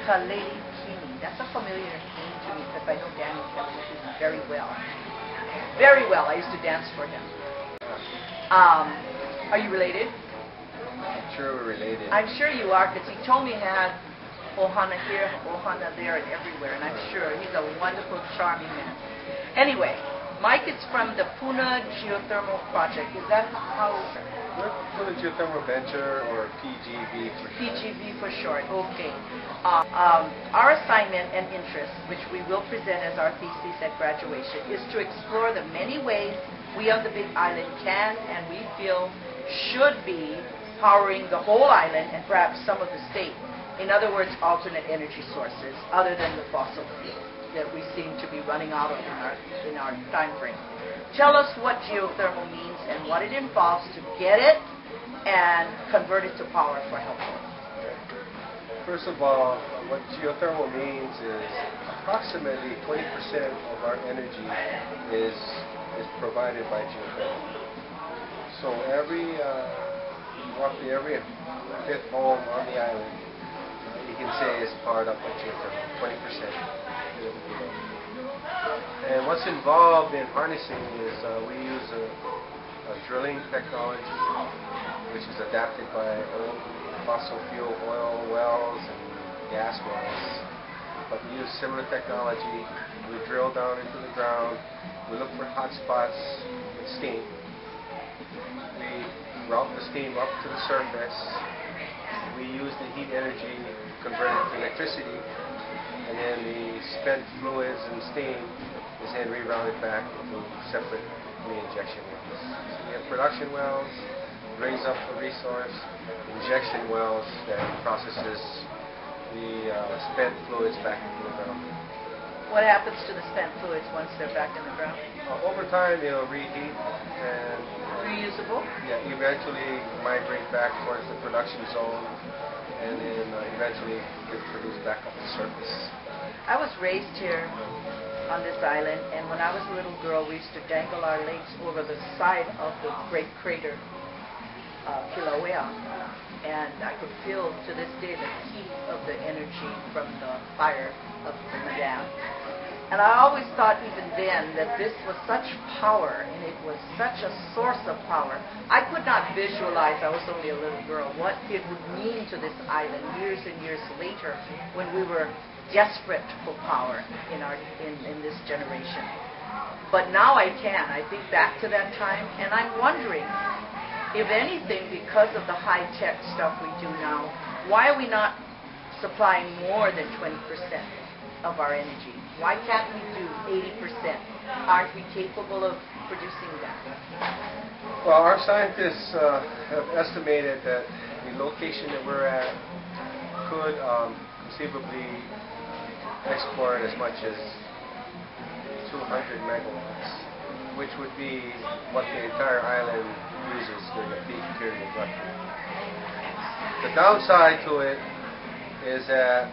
Kaleikini. That's a familiar name to me because I know Daniel Kaleikini very well. Very well. I used to dance for him. Are you related? I'm sure we're related. I'm sure you are because he told me he had ohana here, ohana there, and everywhere, and I'm sure he's a wonderful, charming man. Anyway, Mike is from the Puna Geothermal project. Is that how? Puna Geothermal Venture, or PGV for short. PGV for short, okay. Our assignment and interest, which we will present as our thesis at graduation, is to explore the many ways we on the Big Island can and we feel should be powering the whole island and perhaps some of the state. In other words, alternate energy sources other than the fossil fuel that we seem to be running out of in our time frame. Tell us what geothermal means and what it involves to get it and convert it to power for households. First of all, what geothermal means is approximately 20% of our energy is provided by geothermal. So roughly every fifth home on the island, you can say is powered up by geothermal, 20%. And what's involved in harnessing is we use a drilling technology which is adapted by old fossil fuel oil wells and gas wells. But we use similar technology. We drill down into the ground. We look for hot spots with steam. We route the steam up to the surface. We use the heat energy, convert it to electricity, and then the spent fluids and steam is then rerouted back into separate reinjection wells. So we have production wells, raise up the resource, injection wells that processes the spent fluids back into the ground. What happens to the spent fluids once they're back in the ground? Over time, they'll reheat and reusable? Yeah, eventually migrate back towards the production zone, and then eventually get produced back up the surface. I was raised here on this island, and when I was a little girl, we used to dangle our legs over the side of the great crater, Kilauea, and I could feel to this day the heat of the energy from the fire of the dam. And I always thought even then that this was such power, and it was such a source of power. I could not visualize, I was only a little girl, what it would mean to this island years and years later when we were desperate for power in this generation. But now I can. I think back to that time, and I'm wondering, if anything, because of the high-tech stuff we do now, why are we not supplying more than 20% of our energy? Why can't we do 80%? Aren't we capable of producing that? Well, our scientists have estimated that the location that we're at could conceivably export as much as 200 megawatts, which would be what the entire island uses during a peak period roughly. The downside to it is that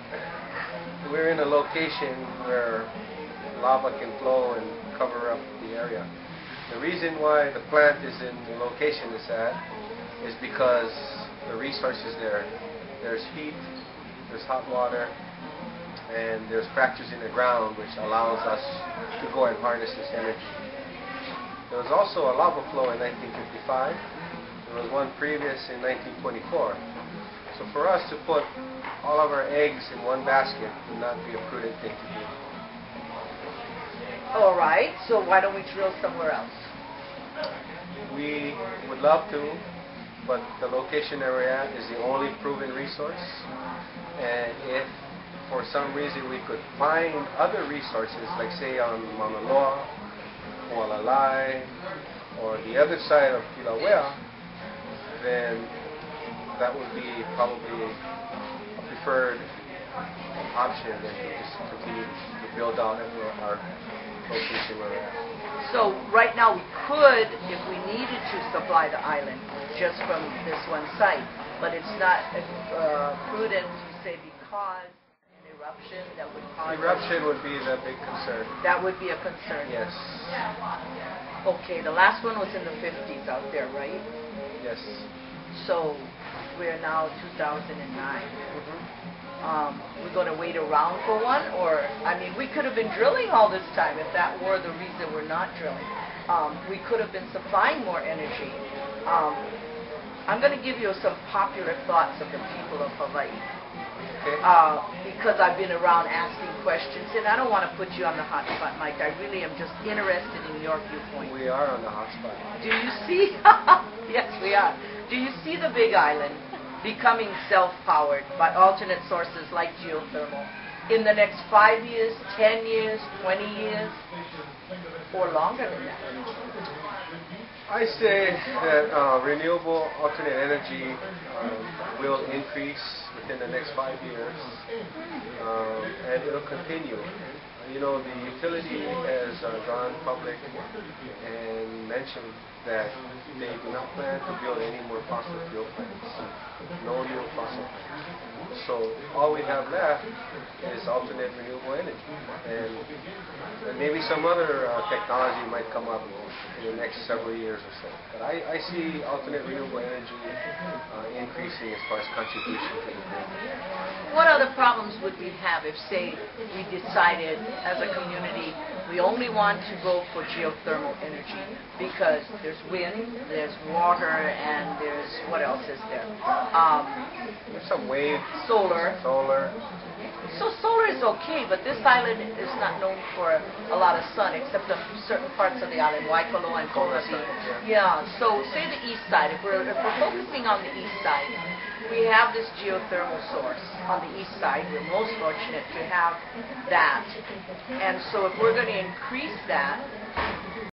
we're in a location where lava can flow and cover up the area. The reason why the plant is in the location it's at is because the resource is there. There's heat, there's hot water, and there's fractures in the ground which allows us to go and harness this energy. There was also a lava flow in 1955. There was one previous in 1924. So for us to put all of our eggs in one basket would not be a prudent thing to do. All right, so why don't we drill somewhere else? We would love to, but the location that we're at is the only proven resource. And if for some reason we could find other resources, like say on Mauna Loa, Hualalai, or the other side of Kilauea, then that would be probably a preferred option than to just continue to build out our location where we're at. So right now we could, if we needed to, supply the island just from this one site, but it's not prudent to say because an eruption that would cause... Eruption would be the big concern. That would be a concern. Yes. Okay, the last one was in the 50s out there, right? Yes. So we're now 2009. we're going to wait around for one, or, I mean, we could have been drilling all this time if that were the reason we're not drilling. We could have been supplying more energy. I'm going to give you some popular thoughts of the people of Hawaii. Okay. Because I've been around asking questions, and I don't want to put you on the hot spot, Mike. I really am just interested in your viewpoint. We are on the hot spot. Do you see? Yes, we are. Do you see the Big Island becoming self-powered by alternate sources like geothermal in the next 5 years, 10 years, 20 years, or longer than that? I say that renewable alternate energy will increase within the next 5 years, and it'll continue. You know, the utility has gone public and mentioned that they do not plan to build any more fossil fuel plants. No new fossil plants. So all we have left is alternate renewable energy, and maybe some other technology might come up in the next several years or so. But I see alternate renewable energy increasing as far as contribution to the grid. What other problems would we have if, say, we decided as a community we only want to go for geothermal energy because there's wind, there's water, and there's, what else is there? There's some wave. Solar. So solar is okay, but this island is not known for a lot of sun except on certain parts of the island, Waikolo and Puna. Yeah, so say the east side. If we're focusing on the east side, we have this geothermal source on the east side. We're most fortunate to have that. And so if we're going to increase that,